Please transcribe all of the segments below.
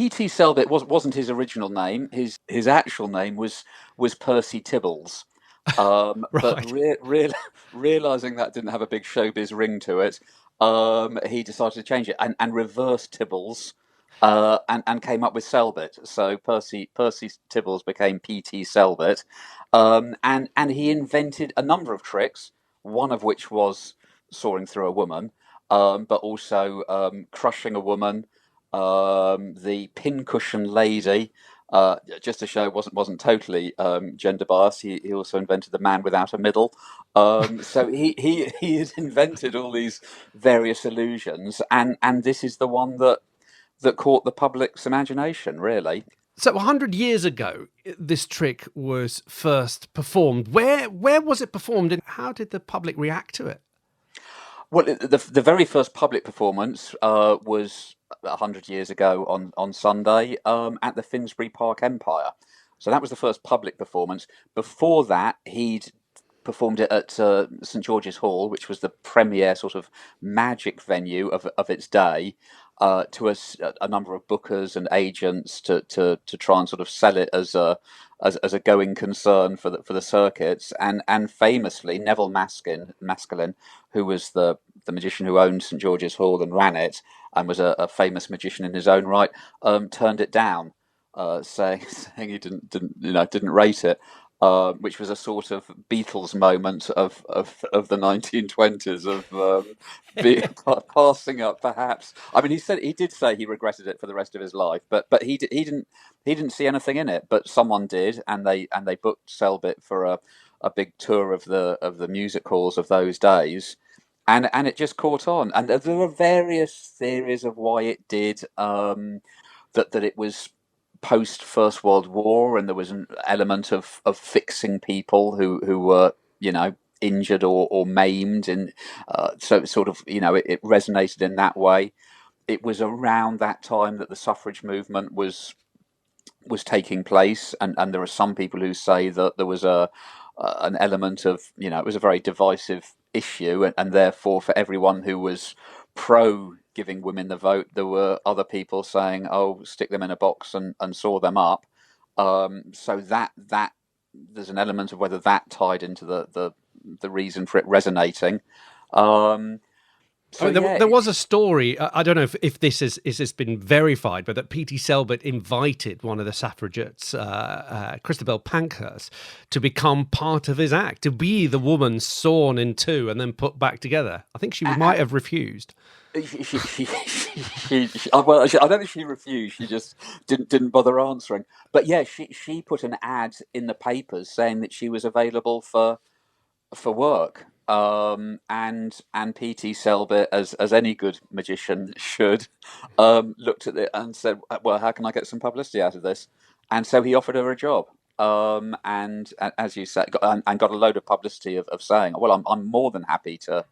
P.T. Selbit wasn't his original name. His actual name was Percy Tibbles. But Right. realizing that didn't have a big showbiz ring to it, he decided to change it and reverse Tibbles, and came up with Selbit. So Percy Tibbles became P.T. Selbit, and he invented a number of tricks. One of which was sawing through a woman, but also crushing a woman, the pincushion lady. Just to show it wasn't totally gender biased, he also invented the man without a middle. So he has invented all these various illusions, and this is the one that caught the public's imagination, really. So 100 years ago, this trick was first performed. Where was it performed, and how did the public react to it? Well, the very first public performance was 100 years ago on Sunday, at the Finsbury Park Empire. So that was the first public performance. Before that, he'd performed it at St George's Hall, which was the premier sort of magic venue of its day, to a number of bookers and agents to try and sort of sell it as a going concern for the circuits. And famously, Neville Maskelyne, who was the magician who owned St George's Hall and ran it, and was a famous magician in his own right, turned it down, saying he didn't rate it. Which was a sort of Beatles moment of the 1920s, of be, passing up, perhaps. I mean, he did say he regretted it for the rest of his life, but he didn't see anything in it. But someone did, and they booked Selbit for a big tour of the music halls of those days, and it just caught on. And there are various theories of why it did. That it was post First World War, and there was an element of fixing people who were injured or maimed, and so it sort of it resonated in that way. It was around that time that the suffrage movement was taking place, and there are some people who say that there was an element of it was a very divisive issue, and therefore for everyone who was pro giving women the vote, there were other people saying, "Oh, stick them in a box and saw them up." So that there's an element of whether that tied into the reason for it resonating. Um, I so mean, there, yeah, there was a story. I don't know if this has been verified, but that P.T. Selbit invited one of the suffragettes, Christabel Pankhurst, to become part of his act, to be the woman sawn in two and then put back together. I think she might have refused. well, I don't think she refused. She just didn't bother answering. But yeah, she put an ad in the papers saying that she was available for work. And P.T. Selbit, as any good magician should, looked at it and said, "Well, how can I get some publicity out of this?" And so he offered her a job. And as you said, and got a load of publicity of saying, "Well, I'm more than happy to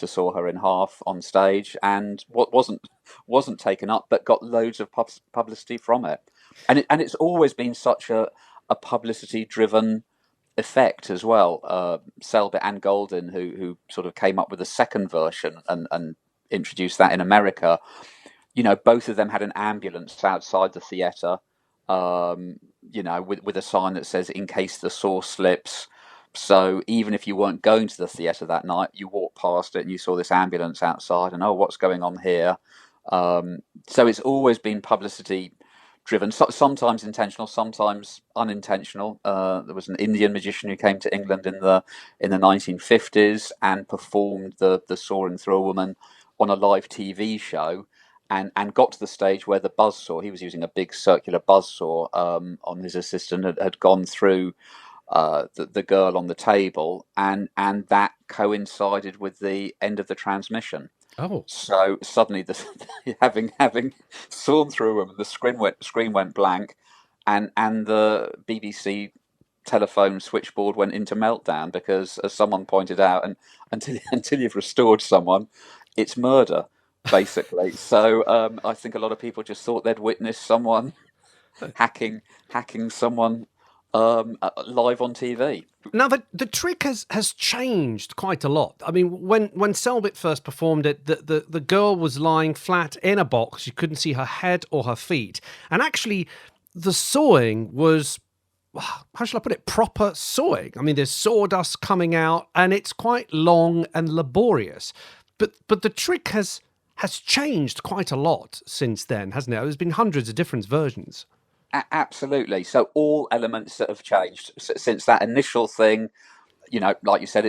saw her in half on stage," and what wasn't taken up, but got loads of publicity from it. And it's always been such a publicity driven effect as well. Selbit and Golden, who sort of came up with a second version and introduced that in America. Both of them had an ambulance outside the theatre, with a sign that says "in case the saw slips." So even if you weren't going to the theatre that night, you walked past it and you saw this ambulance outside, and, oh, what's going on here? So it's always been publicity driven, sometimes intentional, sometimes unintentional. There was an Indian magician who came to England in the 1950s and performed the sawing through a woman on a live TV show, and got to the stage where the buzzsaw, he was using a big circular buzzsaw, on his assistant, had gone through the girl on the table, and that coincided with the end of the transmission. Oh, So suddenly, having sawn through a woman, the screen went blank, and the BBC telephone switchboard went into meltdown because, as someone pointed out, and until you've restored someone, it's murder, basically. So I think a lot of people just thought they'd witnessed someone hacking someone live on TV. Now the trick has changed quite a lot. I mean, when Selbit first performed it, the girl was lying flat in a box. You couldn't see her head or her feet, and actually, the sawing was, how shall I put it, proper sawing. I mean, there's sawdust coming out, and it's quite long and laborious. But the trick has changed quite a lot since then, hasn't it? There's been hundreds of different versions. Absolutely. So all elements that have changed since that initial thing. Like you said,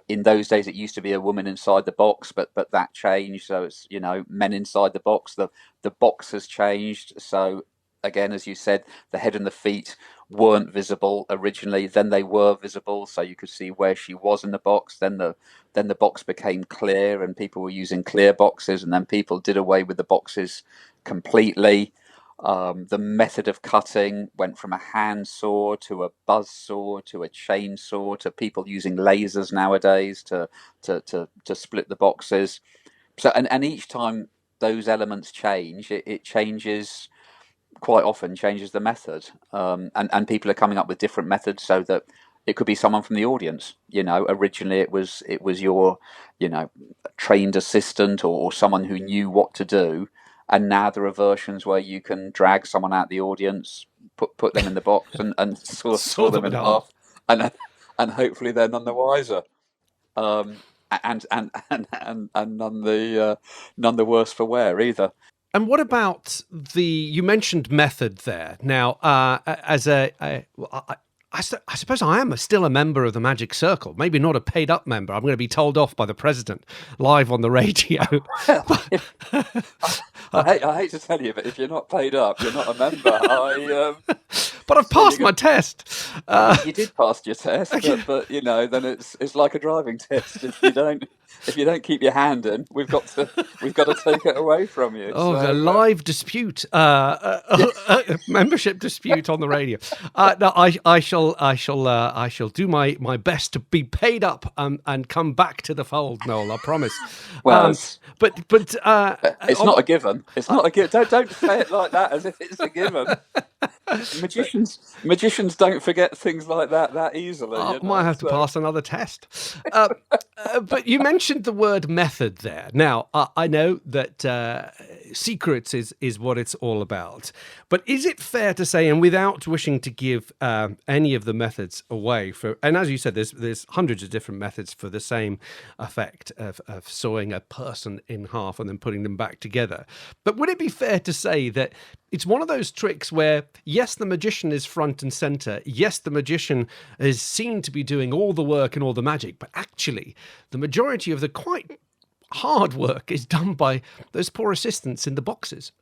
in those days it used to be a woman inside the box, but that changed. So it's men inside the box. The box has changed. So again, as you said, the head and the feet weren't visible originally. Then they were visible, so you could see where she was in the box. Then the box became clear, and people were using clear boxes. And then people did away with the boxes completely. The method of cutting went from a hand saw to a buzz saw to a chainsaw to people using lasers nowadays to split the boxes. So and each time those elements change, it changes, quite often changes the method. And people are coming up with different methods so that it could be someone from the audience. Originally it was your trained assistant or someone who knew what to do. And now there are versions where you can drag someone out the audience, put them in the box, and saw them in half, and hopefully they're none the wiser, and none the worse for wear either. And what about you mentioned method there. Now, as I suppose I am still a member of the Magic Circle, maybe not a paid up member. I'm going to be told off by the president live on the radio. I hate to tell you, but if you're not paid up, you're not a member. But I've passed my test. You did pass your test, but then it's like a driving test. If you don't keep your hand in, we've got to take it away from you. Oh, so, a live dispute, membership dispute on the radio. No, I shall do my best to be paid up and come back to the fold, Noel. I promise. Well, but it's not a given. It's not a given. Don't say it like that as if it's a given. Magicians don't forget things like that easily. I might have to pass another test. But you mentioned the word method there. Now, I know that secrets is what it's all about. But is it fair to say, and without wishing to give any of the methods away, and as you said, there's hundreds of different methods for the same effect of sawing a person in half and then putting them back together. But would it be fair to say that it's one of those tricks where, yes, the magician is front and center. Yes, the magician is seen to be doing all the work and all the magic, but actually the majority of the quite hard work is done by those poor assistants in the boxes?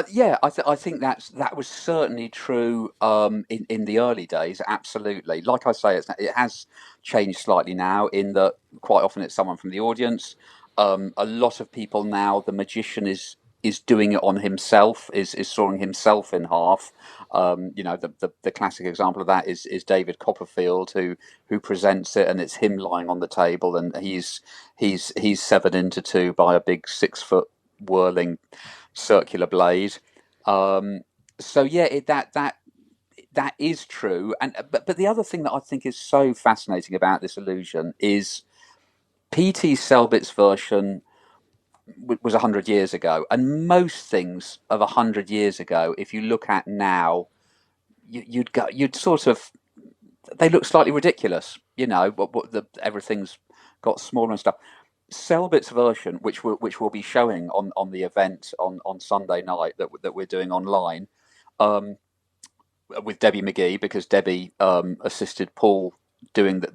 Yeah, I think that was certainly true in the early days. Absolutely. Like I say, it has changed slightly now in that quite often it's someone from the audience. A lot of people now, the magician is doing it on himself, is sawing himself in half. The classic example of that is David Copperfield, who presents it, and it's him lying on the table, and he's severed into two by a big 6-foot whirling circular blade. So yeah, that is true. But the other thing that I think is so fascinating about this illusion is P.T. Selbit's version was 100 years ago, and most things of 100 years ago, if you look at now, you'd sort of, they look slightly ridiculous. Everything's got smaller and stuff. Selbit's version, which we'll be showing on the event on Sunday night that we're doing online, with Debbie McGee, because Debbie assisted Paul doing the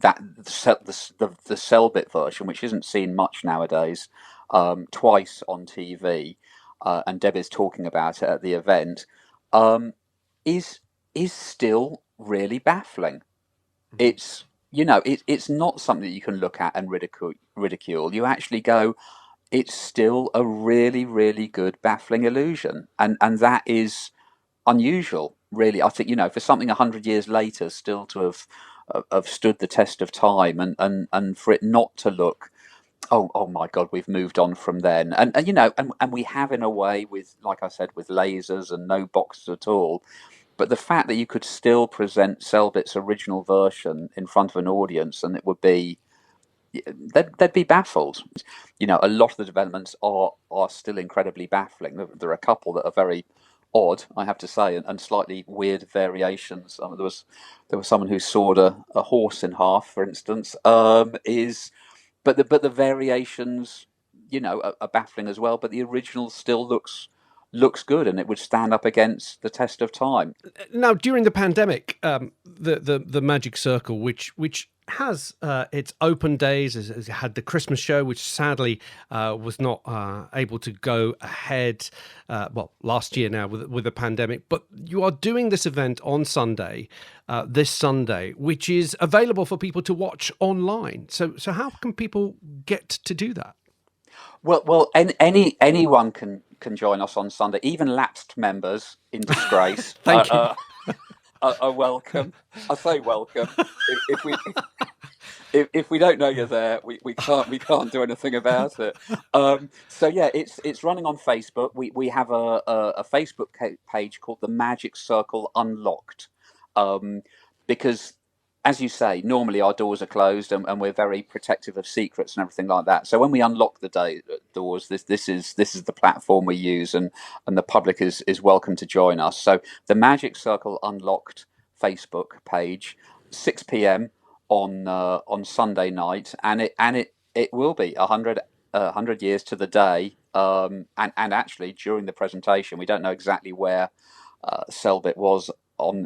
Selbit version, which isn't seen much nowadays, twice on TV, and Debbie's talking about it at the event, is still really baffling. It's it's not something that you can look at and ridicule. You actually go, it's still a really, really good baffling illusion, and that is unusual, really. I think for something 100 years later still to have stood the test of time, and for it not to look, oh my God, we've moved on from then, and we have, in a way, with, like I said, with lasers and no boxes at all. But the fact that you could still present Selbit's original version in front of an audience, and it would be they'd be baffled. A lot of the developments are still incredibly baffling. There are a couple that are very odd, I have to say, and slightly weird variations. There was someone who sawed a horse in half, for instance. But the variations, are baffling as well. But the original still looks good, and it would stand up against the test of time. Now, during the pandemic, the Magic Circle, which has its open days, has had the Christmas show, which sadly was not able to go ahead. Last year now with the pandemic, but you are doing this event on Sunday, this Sunday, which is available for people to watch online. So how can people get to do that? Well, anyone can join us on Sunday. Even lapsed members in disgrace Thank you. Are welcome. I say welcome. If we don't know you're there, we can't do anything about it. So yeah, it's running on Facebook. We have a Facebook page called the Magic Circle Unlocked, because, as you say, normally our doors are closed, and we're very protective of secrets and everything like that. So when we unlock the doors, this is the platform we use, and the public is welcome to join us. So the Magic Circle Unlocked Facebook page, 6 p.m. on Sunday night, and it will be 100 years to the day. And actually, during the presentation, we don't know exactly where Selbit was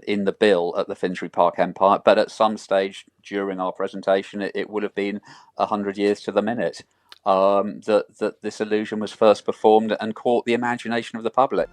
in the bill at the Finsbury Park Empire, but at some stage during our presentation, it would have been 100 years to the minute that this illusion was first performed and caught the imagination of the public.